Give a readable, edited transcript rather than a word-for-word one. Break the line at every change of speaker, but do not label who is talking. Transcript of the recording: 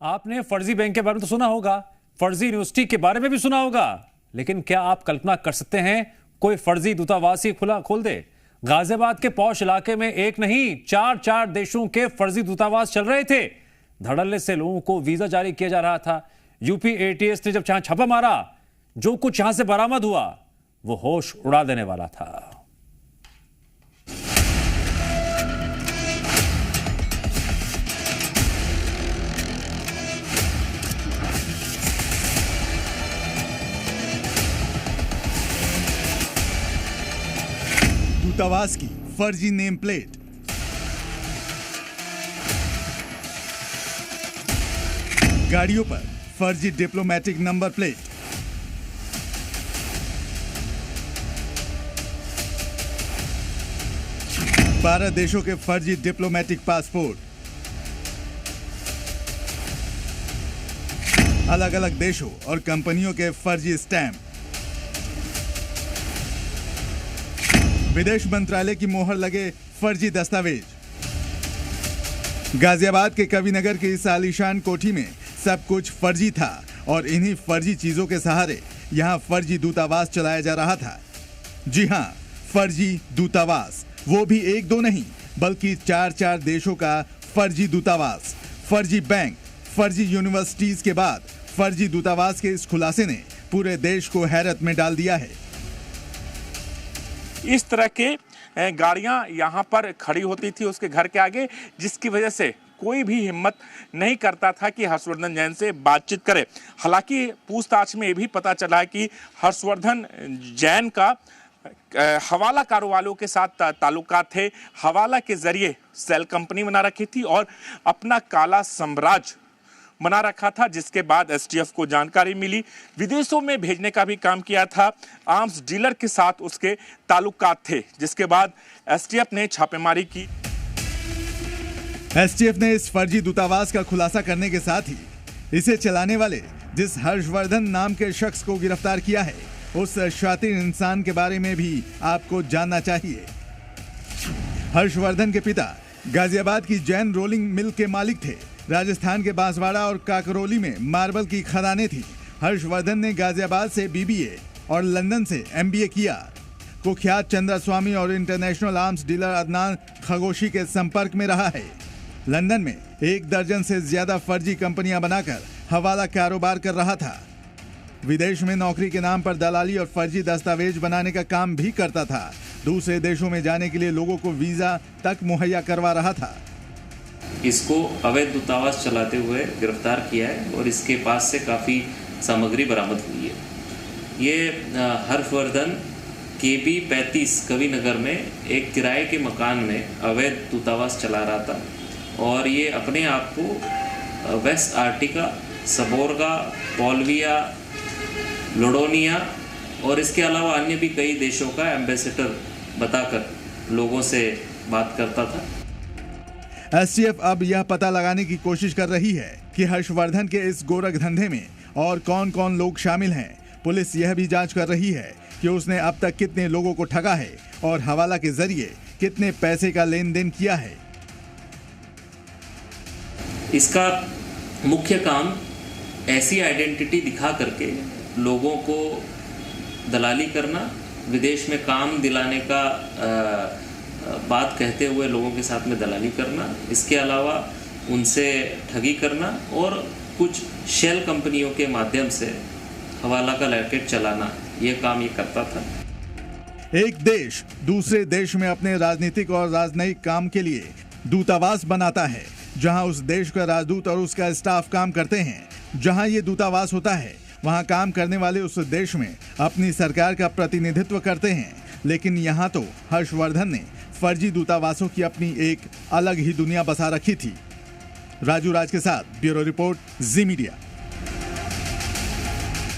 आपने फर्जी बैंक के बारे में तो सुना होगा, फर्जी यूनिवर्सिटी के बारे में भी सुना होगा, लेकिन क्या आप कल्पना कर सकते हैं कोई फर्जी दूतावास ही खोल दे? गाजियाबाद के पौष इलाके में एक नहीं चार देशों के फर्जी दूतावास चल रहे थे। धड़ल्ले से लोगों को वीजा जारी किया जा रहा था। यूपी एटीएस ने जब यहां छापा मारा, जो कुछ यहां से बरामद हुआ वो होश उड़ा देने वाला था।
दूतावास की फर्जी नेम प्लेट, गाड़ियों पर फर्जी डिप्लोमेटिक नंबर प्लेट, बारह देशों के फर्जी डिप्लोमेटिक पासपोर्ट, अलग अलग देशों और कंपनियों के फर्जी स्टैंप, विदेश मंत्रालय की मोहर लगे फर्जी दस्तावेज। गाजियाबाद के कविनगर की इस आलीशान कोठी में सब कुछ फर्जी था और इन्हीं फर्जी चीजों के सहारे यहां फर्जी दूतावास चलाया जा रहा था। जी हां, फर्जी दूतावास, वो भी एक दो नहीं बल्कि चार देशों का फर्जी दूतावास। फर्जी बैंक, फर्जी यूनिवर्सिटीज के बाद फर्जी दूतावास के इस खुलासे ने पूरे देश को हैरत में डाल दिया है।
इस तरह के गाड़ियां यहां पर खड़ी होती थी उसके घर के आगे, जिसकी वजह से कोई भी हिम्मत नहीं करता था कि हर्षवर्धन जैन से बातचीत करे। हालांकि पूछताछ में ये भी पता चला कि हर्षवर्धन जैन का हवाला कारोबारियों के साथ ताल्लुकात थे। हवाला के जरिए सेल कंपनी बना रखी थी और अपना काला साम्राज्य बना रखा था, जिसके बाद एसटीएफ को जानकारी मिली। विदेशों में भेजने का भी काम किया था। आर्म्स डीलर के साथ उसके ताल्लुकात थे, जिसके बाद एसटीएफ ने छापेमारी की।
एसटीएफ ने इस फर्जी दूतावास का खुलासा करने के साथ ही इसे चलाने वाले जिस हर्षवर्धन नाम के शख्स को गिरफ्तार किया है, उस शातिर इंसान के बारे में भी आपको जानना चाहिए। हर्षवर्धन के पिता गाजियाबाद की जैन रोलिंग मिल के मालिक थे। राजस्थान के बांसवाड़ा और काकरोली में मार्बल की खदानें थी। हर्षवर्धन ने गाजियाबाद से बीबीए और लंदन से एमबीए किया। कुख्यात चंद्रा स्वामी और इंटरनेशनल आर्म्स डीलर अदनान खगोशी के संपर्क में रहा है। लंदन में 1 दर्जन से ज्यादा फर्जी कंपनियां बनाकर हवाला कारोबार कर रहा था। विदेश में नौकरी के नाम पर दलाली और फर्जी दस्तावेज बनाने का काम भी करता था। दूसरे देशों में जाने के लिए लोगों को वीजा तक मुहैया करवा रहा था।
इसको अवैध दूतावास चलाते हुए गिरफ्तार किया है और इसके पास से काफ़ी सामग्री बरामद हुई है। ये हर्षवर्धन KB 35 कविनगर में एक किराए के मकान में अवैध दूतावास चला रहा था और ये अपने आप को वेस्ट आर्टिका, सबोर्गा, पोल्विया, लोडोनिया और इसके अलावा अन्य भी कई देशों का एम्बेसडर बताकर लोगों से बात करता था।
एसटीएफ अब यह पता लगाने की कोशिश कर रही है कि हर्षवर्धन के इस गोरख धंधे में और कौन कौन लोग शामिल हैं। पुलिस यह भी जांच कर रही है कि उसने अब तक कितने लोगों को ठगा है और हवाला के जरिए कितने पैसे का लेन देन किया है।
इसका मुख्य काम ऐसी आइडेंटिटी दिखा करके लोगों को दलाली करना, विदेश में काम दिलाने का बात कहते हुए लोगों के साथ में दलाली करना, इसके अलावा उनसे ठगी करना और कुछ शेल कंपनियों के माध्यम से हवाला का रैकेट चलाना, ये काम ये करता था।
एक देश दूसरे देश में अपने राजनीतिक और राजनयिक काम के लिए दूतावास बनाता है, जहां उस देश का राजदूत और उसका स्टाफ काम करते हैं। जहां ये दूतावास होता है वहां काम करने वाले उस देश में अपनी सरकार का प्रतिनिधित्व करते हैं। लेकिन यहाँ तो हर्षवर्धन ने फर्जी दूतावासों की अपनी एक अलग ही दुनिया बसा रखी थी। राजू राज के साथ ब्यूरो रिपोर्ट, जी मीडिया।